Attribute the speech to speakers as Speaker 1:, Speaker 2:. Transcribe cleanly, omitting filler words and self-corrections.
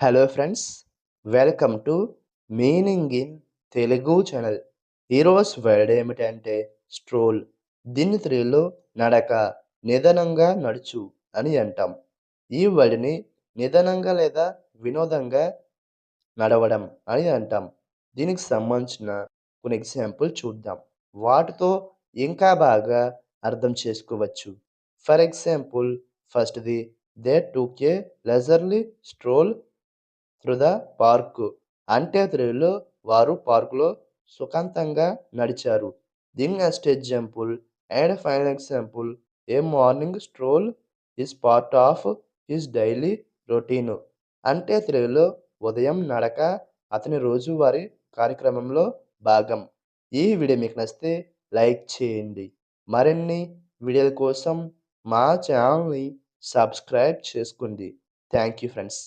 Speaker 1: Hello friends, welcome to meaning in Telugu channel. ఈరోజు word ఏమిటంటే stroll. దీన్ని తెలుగులో నడక, నిదానంగా నడుచు అని అంటాం. ఈ వర్డ్ని నిదానంగా లేదా వినోదంగా నడవడం అని అంటాం. దీనికి సంబంధించిన కొన్ని ఎగ్జాంపుల్ చూద్దాం. వాటితో ఇంకా బాగా అర్థం చేసుకోవచ్చు. ఫర్ ఎగ్జాంపుల్, ఫస్ట్‌ది, they took a leisurely stroll through the park. అంటే తెలుగులో వారు పార్కులో సుఖాంతంగా నడిచారు. The next example and final example, a morning stroll is part of his daily routine. అంటే తెలుగులో ఉదయం నడక అతని రోజువారీ కార్యక్రమంలో భాగం. ఈ వీడియో మీకు నచ్చితే లైక్ చేయండి. మరిన్ని వీడియోల కోసం మా ఛానల్ని సబ్స్క్రైబ్ చేసుకోండి. Thank you friends.